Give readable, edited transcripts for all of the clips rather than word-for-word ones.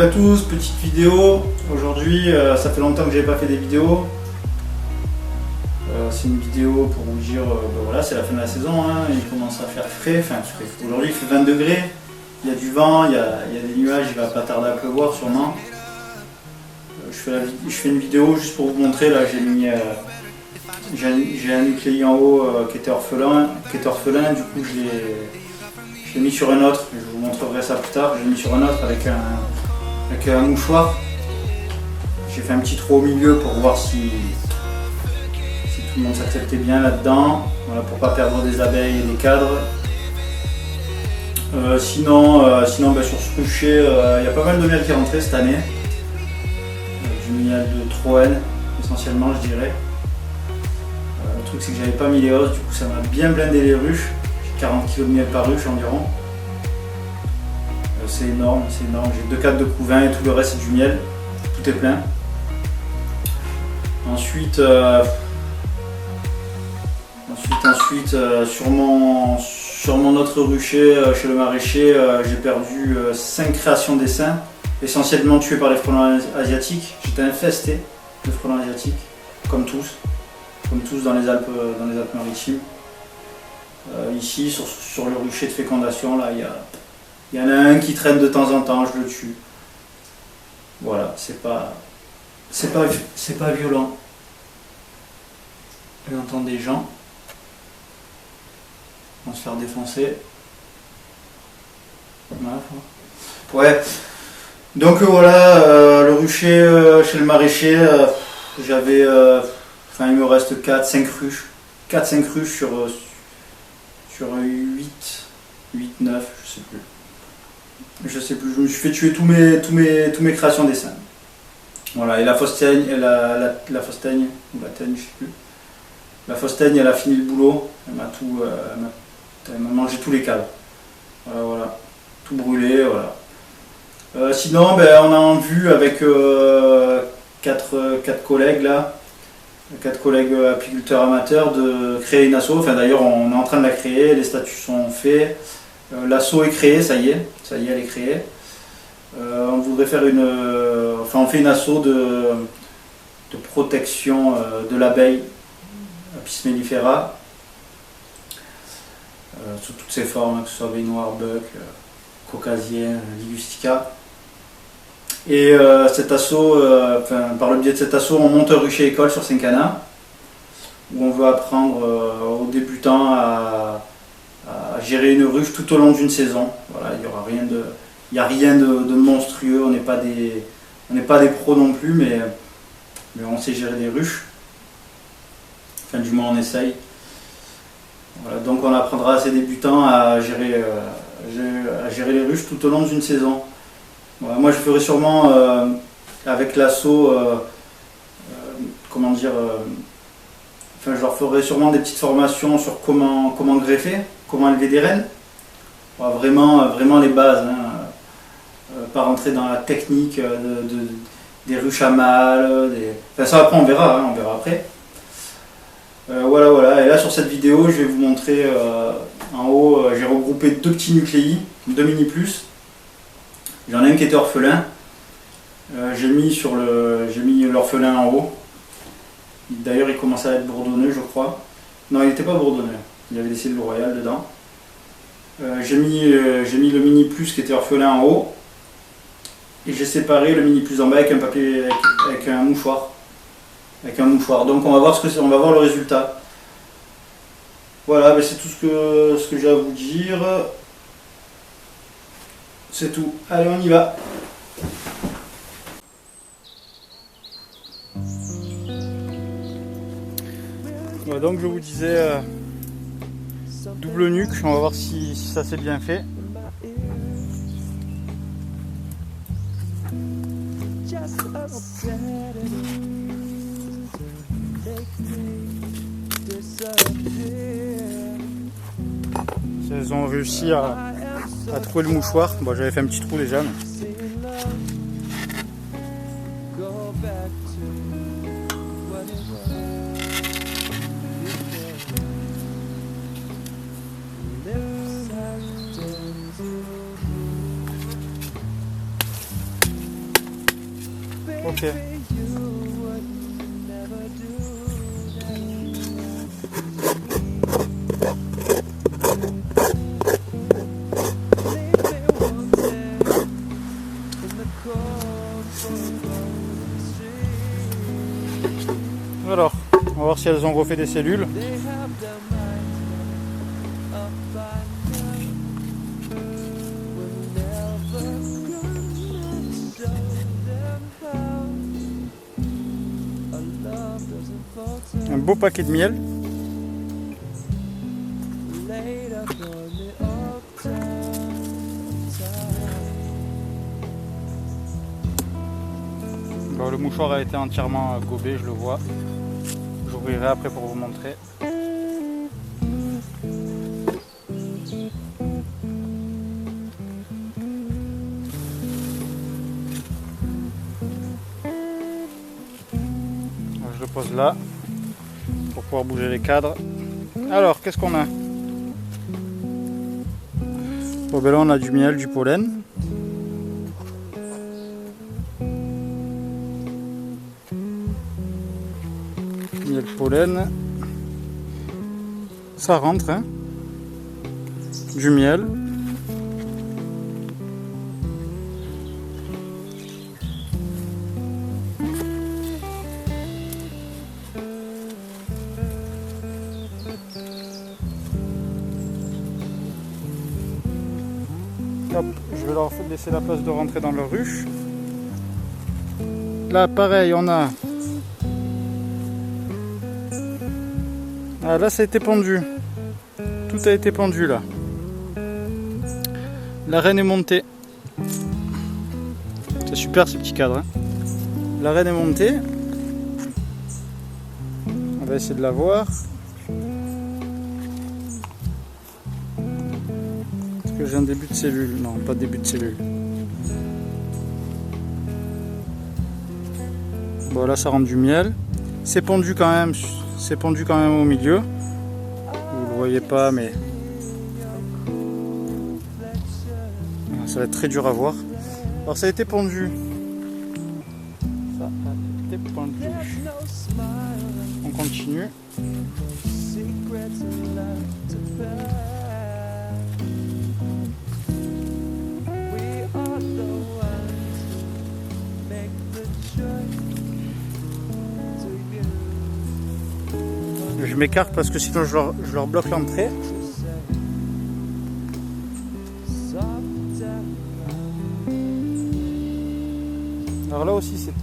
à tous, petite vidéo. Aujourd'hui, ça fait longtemps que j'avais pas fait des vidéos. C'est une vidéo pour vous dire, voilà, c'est la fin de la saison, hein, il commence à faire frais. Enfin, aujourd'hui il fait 20 degrés, il y a du vent, il y a des nuages, il va pas tarder à pleuvoir sûrement. Je fais une vidéo juste pour vous montrer. Là, j'ai un nucléi en haut qui était orphelin. Du coup, je l'ai mis sur un autre. Je vous montrerai ça plus tard. Je l'ai mis sur un autre avec un mouchoir. J'ai fait un petit trou au milieu pour voir si tout le monde s'acceptait bien là-dedans. Voilà, pour pas perdre des abeilles et des cadres. Sinon, sur ce rucher, il y a pas mal de miel qui est rentré cette année. Du miel de Troène, essentiellement, je dirais. Le truc, c'est que j'avais pas mis les hausses, du coup, ça m'a bien blindé les ruches. J'ai 40 kg de miel par ruche environ. C'est énorme, c'est énorme. J'ai 2 cadres de couvain et tout le reste, c'est du miel. Tout est plein. Ensuite, sur mon autre rucher, chez le maraîcher, j'ai perdu 5 créations d'essaims, essentiellement tuées par les frelons asiatiques. J'étais infesté de frelons asiatiques, comme tous dans les Alpes-Maritimes. Ici, sur le rucher de fécondation, là, il y en a un qui traîne de temps en temps, je le tue. Voilà, c'est pas violent. On entend des gens. On va se faire défoncer. Ouais. Donc voilà, le rucher chez le maraîcher, il me reste 4-5 ruches. 4-5 ruches sur 8-9, je sais plus. Je me suis fait tuer tous mes créations d'essaims. Voilà, et la fausse-teigne, la fausse-teigne, ou la teigne, je sais plus. La fausse-teigne, elle a fini le boulot, elle m'a mangé tous les cadres. Voilà, tout brûlé, voilà. Sinon, on a en vue avec 4 collègues là, 4 collègues apiculteurs amateurs, de créer une asso. Enfin, d'ailleurs, on est en train de la créer, les statuts sont faits, l'asso est créée, ça y est, elle est créée. On voudrait faire on fait une asso de protection de l'abeille Apis mellifera, sous toutes ses formes, que ce soit abeille noire, buck, caucasienne, ligustica. Et cet assaut, par le biais de cet assaut, on monte un rucher école sur Saint-Cana, où on veut apprendre aux débutants à gérer une ruche tout au long d'une saison. Voilà, il n'y a rien de monstrueux, on n'est pas des pros non plus, mais on sait gérer des ruches. Enfin, du moins on essaye. Voilà, donc on apprendra à ces débutants à gérer les ruches tout au long d'une saison. Voilà, moi je ferai sûrement avec l'assaut, je leur ferai sûrement des petites formations sur comment greffer, comment élever des reines. Voilà, vraiment les bases, hein, pas rentrer dans la technique des ruches à mâles. Ça après on verra après. Voilà, et là sur cette vidéo je vais vous montrer en haut, j'ai regroupé 2 petits nucléi, 2 mini plus. J'en ai un qui était orphelin, j'ai mis l'orphelin en haut. D'ailleurs il commençait à être bourdonneux, je crois. Non, il n'était pas bourdonneux, il y avait des cellules royales dedans. J'ai mis le mini plus qui était orphelin en haut, et j'ai séparé le mini plus en bas avec un papier, avec un mouchoir. Donc on va voir le résultat. Voilà, c'est tout ce que j'ai à vous dire. C'est tout. Allez, on y va. Voilà, donc je vous disais double nuque. On va voir si ça s'est bien fait. Ils ont réussi à trouver le mouchoir. Bon, j'avais fait un petit trou déjà. Mais... Ok. Alors, on va voir si elles ont refait des cellules. Un beau paquet de miel. Bon, le mouchoir a été entièrement gobé, je le vois. J'ouvrirai après pour vous montrer. Je le pose là pour pouvoir bouger les cadres. Alors, qu'est-ce qu'on a? Bon, ben là, on a du miel, du pollen. Miel, pollen. Ça rentre, hein. Du miel. Hop, je vais leur laisser la place de rentrer dans leur ruche. Là, pareil, on a... Ah, là, ça a été pendu. Tout a été pendu, là. La reine est montée. C'est super, ces petits cadres. Hein. La reine est montée. On va essayer de la voir. Est-ce que j'ai un début de cellule? Non, pas de début de cellule. Bon, là, ça rentre du miel. C'est pendu quand même. C'est pendu quand même au milieu. Vous le voyez pas, mais ça va être très dur à voir. Alors, ça a été pendu. Ça a été pendu. On continue. Je m'écarte parce que sinon je leur bloque l'entrée. Alors là aussi c'est...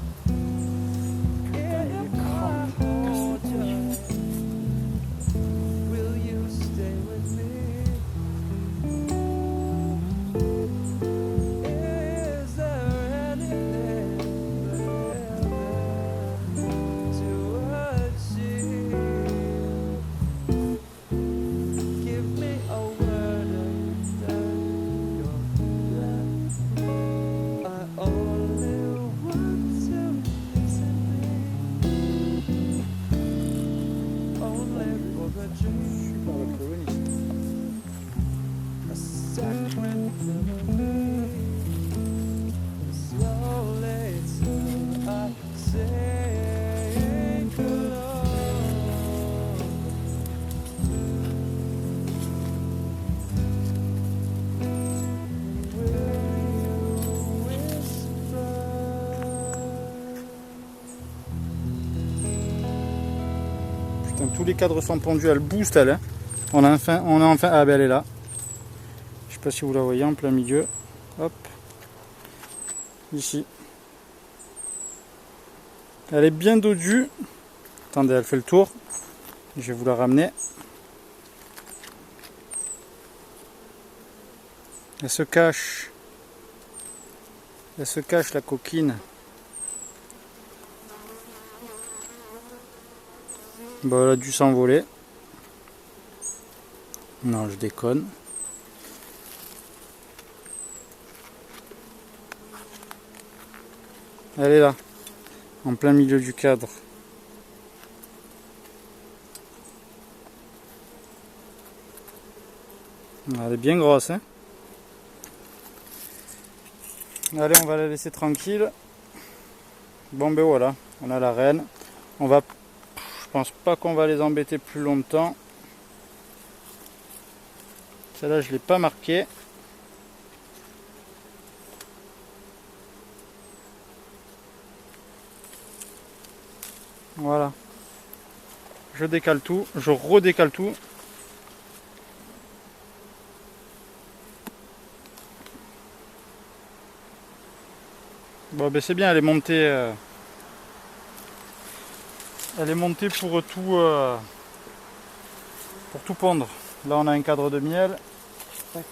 Putain, tous les cadres sont pendus, elle booste elle. Hein. On a enfin... Ah ben elle est là. Je sais pas si vous la voyez en plein milieu. Hop. Ici. Elle est bien dodue. Attendez, elle fait le tour. Je vais vous la ramener. Elle se cache. Elle se cache la coquine. Bon, elle a dû s'envoler. Non, je déconne. Elle est là, en plein milieu du cadre. Elle est bien grosse, hein. Allez, on va la laisser tranquille. Bon ben voilà, on a la reine. On va, je pense pas qu'on va les embêter plus longtemps. Celle-là je l'ai pas marquée. Voilà. Je décale tout, je redécale tout. Bon ben c'est bien, elle est montée. Elle est montée pour tout pondre. Là on a un cadre de miel. Tac.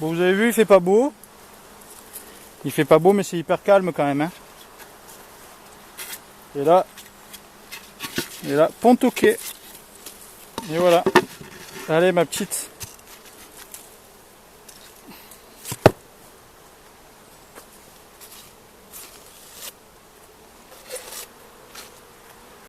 Bon vous avez vu, il fait pas beau. Il fait pas beau mais c'est hyper calme quand même. Hein. Et là, ponte au quai. Et voilà. Allez ma petite.